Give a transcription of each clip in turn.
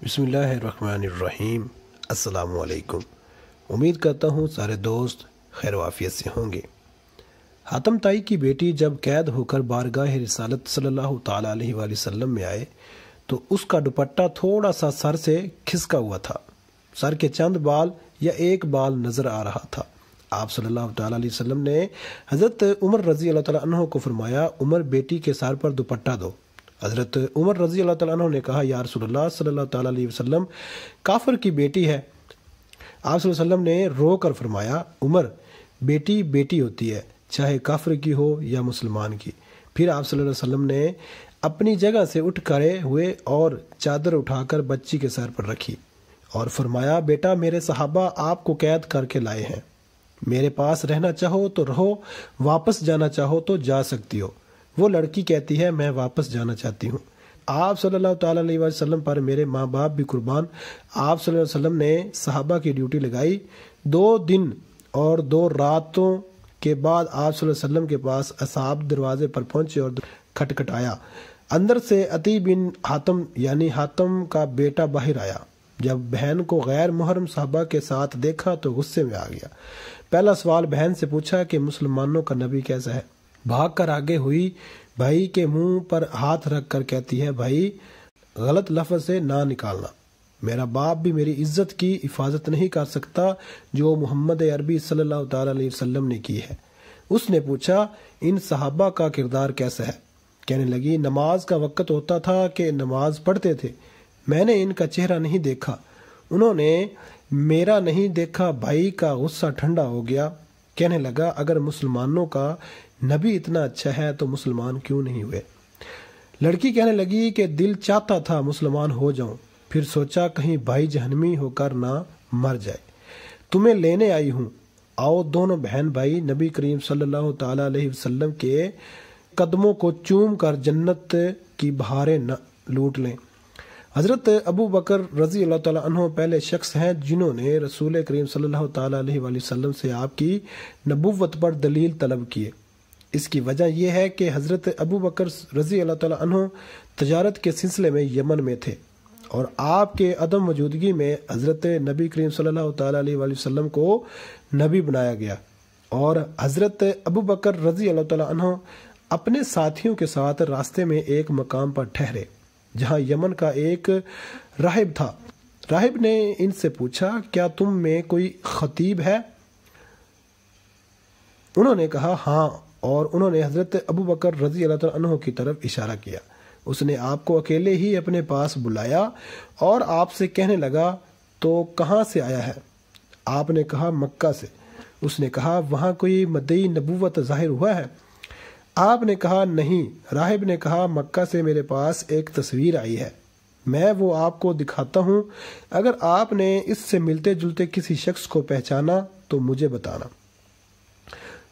بسم اللہ الرحمن الرحیم۔ السلام علیکم۔ امید کرتا ہوں سارے دوست خیر و عافیت سے ہوں گے۔ حاتم طائی کی بیٹی جب قید ہو کر بارگاہ رسالت صلی اللہ تعالیٰ علیہ وآلہ وسلم میں آئے تو اس کا دوپٹہ تھوڑا سا سر سے کھسکا ہوا تھا، سر کے چند بال یا ایک بال نظر آ رہا تھا۔ آپ صلی اللہ تعالیٰ علیہ وسلم نے حضرت عمر رضی اللہ تعالیٰ عنہ کو فرمایا، عمر بیٹی کے سر پر دوپٹہ دو۔ حضرت عمر رضی اللہ تعالیٰ عنہ نے کہا، یا رسول اللہ صلی اللہ تعالیٰ علیہ وسلم، کافر کی بیٹی ہے۔ آپ صلی اللہ علیہ وسلم نے رو کر فرمایا، عمر، بیٹی بیٹی ہوتی ہے، چاہے کافر کی ہو یا مسلمان کی۔ پھر آپ صلی اللہ علیہ وسلم نے اپنی جگہ سے اٹھ کھڑے ہوئے اور چادر اٹھا کر بچی کے سر پر رکھی اور فرمایا، بیٹا، میرے صحابہ آپ کو قید کر کے لائے ہیں، میرے پاس رہنا چاہو تو رہو، واپس جانا چاہو تو جا سکتی ہو۔ وہ لڑکی کہتی ہے، میں واپس جانا چاہتی ہوں۔ آپ صلی اللہ تعالیٰ علیہ وسلم پر میرے ماں باپ بھی قربان۔ آپ صلی اللہ علیہ وسلم نے صحابہ کی ڈیوٹی لگائی۔ 2 دن اور 2 راتوں کے بعد آپ صلی اللہ علیہ وسلم کے پاس اصحاب دروازے پر پہنچے اور کھٹکھٹایا۔ اندر سے عتیق بن حاتم یعنی حاتم کا بیٹا باہر آیا۔ جب بہن کو غیر محرم صحابہ کے ساتھ دیکھا تو غصے میں آ گیا۔ پہلا سوال بہن سے پوچھا کہ مسلمانوں کا نبی کیسا ہے؟ بھاگ کر آگے ہوئی، بھائی کے منہ پر ہاتھ رکھ کر کہتی ہے، بھائی، غلط لفظ سے نہ نکالنا، میرا باپ بھی میری عزت کی حفاظت نہیں کر سکتا جو محمد عربی صلی اللہ تعالیٰ علیہ وسلم نے کی ہے۔ اس نے پوچھا، ان صحابہ کا کردار کیسا ہے؟ کہنے لگی، نماز کا وقت ہوتا تھا کہ نماز پڑھتے تھے، میں نے ان کا چہرہ نہیں دیکھا، انہوں نے میرا نہیں دیکھا۔ بھائی کا غصہ ٹھنڈا ہو گیا، کہنے لگا، اگر مسلمانوں کا نبی اتنا اچھا ہے تو مسلمان کیوں نہیں ہوئے؟ لڑکی کہنے لگی کہ دل چاہتا تھا مسلمان ہو جاؤں، پھر سوچا کہیں بھائی جہنمی ہو کر نہ مر جائے، تمہیں لینے آئی ہوں، آؤ دونوں بہن بھائی نبی کریم صلی اللہ تعالیٰ علیہ وسلم کے قدموں کو چوم کر جنت کی بہاریں لوٹ لیں۔ حضرت ابو بکر رضی اللہ تعالیٰ عنہ پہلے شخص ہیں جنہوں نے رسول کریم صلی اللہ تعالیٰ علیہ وآلہ وسلم سے آپ کی نبوت پر دلیل طلب کیے۔ اس کی وجہ یہ ہے کہ حضرت ابو بکر رضی اللہ تعالیٰ عنہ تجارت کے سلسلے میں یمن میں تھے اور آپ کے عدم موجودگی میں حضرت نبی کریم صلی اللہ تعالیٰ علیہ وآلہ وسلم کو نبی بنایا گیا، اور حضرت ابو بکر رضی اللہ تعالیٰ عنہ اپنے ساتھیوں کے ساتھ راستے میں ایک مقام پر ٹھہرے جہاں یمن کا ایک راہب تھا۔ راہب نے ان سے پوچھا، کیا تم میں کوئی خطیب ہے؟ انہوں نے کہا، ہاں، اور انہوں نے حضرت ابو بکر رضی اللہ تعالیٰ عنہ کی طرف اشارہ کیا۔ اس نے آپ کو اکیلے ہی اپنے پاس بلایا اور آپ سے کہنے لگا، تو کہاں سے آیا ہے؟ آپ نے کہا، مکہ سے۔ اس نے کہا، وہاں کوئی مدعی نبوت ظاہر ہوا ہے؟ آپ نے کہا، نہیں۔ راہب نے کہا، مکہ سے میرے پاس ایک تصویر آئی ہے، میں وہ آپ کو دکھاتا ہوں، اگر آپ نے اس سے ملتے جلتے کسی شخص کو پہچانا تو مجھے بتانا۔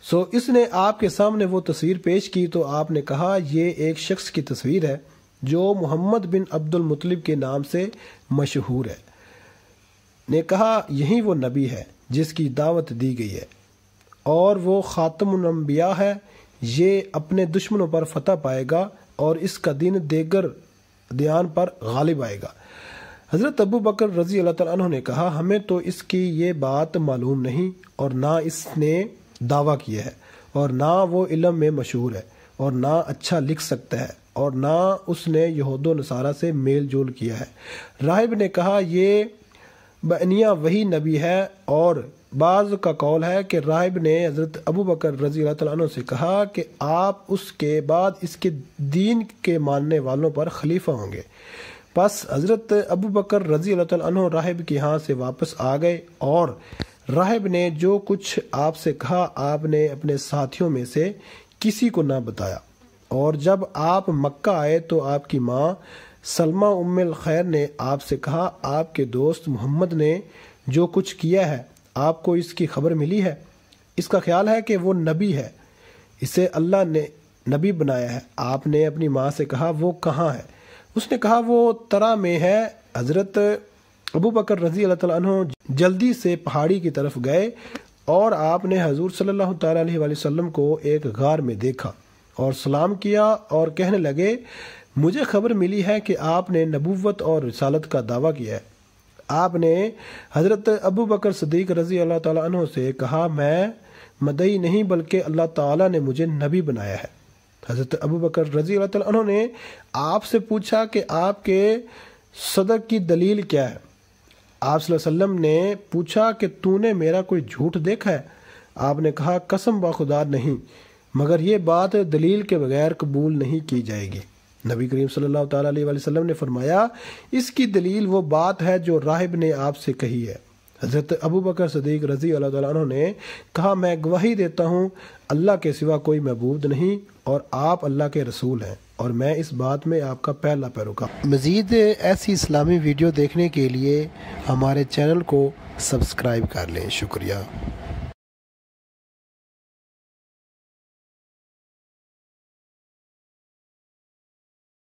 اس نے آپ کے سامنے وہ تصویر پیش کی تو آپ نے کہا، یہ ایک شخص کی تصویر ہے جو محمد بن عبد المطلب کے نام سے مشہور ہے۔ نے کہا، یہی وہ نبی ہے جس کی دعوت دی گئی ہے، اور وہ خاتم الانبیاء ہے، یہ اپنے دشمنوں پر فتح پائے گا اور اس کا دین دیگر دیان پر غالب آئے گا۔ حضرت ابو بکر رضی اللہ تعالیٰ عنہ نے کہا، ہمیں تو اس کی یہ بات معلوم نہیں، اور نہ اس نے دعویٰ کیا ہے، اور نہ وہ علم میں مشہور ہے، اور نہ اچھا لکھ سکتا ہے، اور نہ اس نے یہود و نصارہ سے میل جول کیا ہے۔ راہب نے کہا، یہ بعنیہ وہی نبی ہے، اور بعض کا قول ہے کہ راہب نے حضرت ابو بکر رضی اللہ تعالیٰ عنہ سے کہا کہ آپ اس کے بعد اس کے دین کے ماننے والوں پر خلیفہ ہوں گے۔ پس حضرت ابو بکر رضی اللہ تعالیٰ عنہ راہب کے ہاں سے واپس آ گئے، اور راہب نے جو کچھ آپ سے کہا آپ نے اپنے ساتھیوں میں سے کسی کو نہ بتایا۔ اور جب آپ مکہ آئے تو آپ کی ماں سلمہ ام الخیر نے آپ سے کہا، آپ کے دوست محمد نے جو کچھ کیا ہے آپ کو اس کی خبر ملی ہے؟ اس کا خیال ہے کہ وہ نبی ہے، اسے اللہ نے نبی بنایا ہے۔ آپ نے اپنی ماں سے کہا، وہ کہاں ہے؟ اس نے کہا، وہ ترا میں ہے۔ حضرت ابو بکر رضی اللہ تعالیٰ عنہ جلدی سے پہاڑی کی طرف گئے، اور آپ نے حضور صلی اللہ تعالیٰ علیہ وآلہ وسلم کو ایک غار میں دیکھا اور سلام کیا اور کہنے لگے، مجھے خبر ملی ہے کہ آپ نے نبوت اور رسالت کا دعویٰ کیا ہے۔ آپ نے حضرت ابو بکر صدیق رضی اللہ تعالیٰ عنہ سے کہا میں مدعی نہیں بلکہ اللہ تعالیٰ نے مجھے نبی بنایا ہے۔ حضرت ابو بکر رضی اللہ تعالیٰ عنہ نے آپ سے پوچھا کہ آپ کے صدق کی دلیل کیا ہے؟ آپ صلی اللہ علیہ وسلم نے پوچھا کہ تو نے میرا کوئی جھوٹ دیکھا ہے؟ آپ نے کہا قسم بخدا نہیں، مگر یہ بات دلیل کے بغیر قبول نہیں کی جائے گی۔ نبی کریم صلی اللہ تعالیٰ علیہ وسلم نے فرمایا اس کی دلیل وہ بات ہے جو راہب نے آپ سے کہی ہے۔ حضرت ابو بکر صدیق رضی اللہ تعالیٰ عنہ نے کہا میں گواہی دیتا ہوں اللہ کے سوا کوئی معبود نہیں اور آپ اللہ کے رسول ہیں، اور میں اس بات میں آپ کا پہلا پیروکار۔ مزید ایسی اسلامی ویڈیو دیکھنے کے لیے ہمارے چینل کو سبسکرائب کر لیں۔ شکریہ۔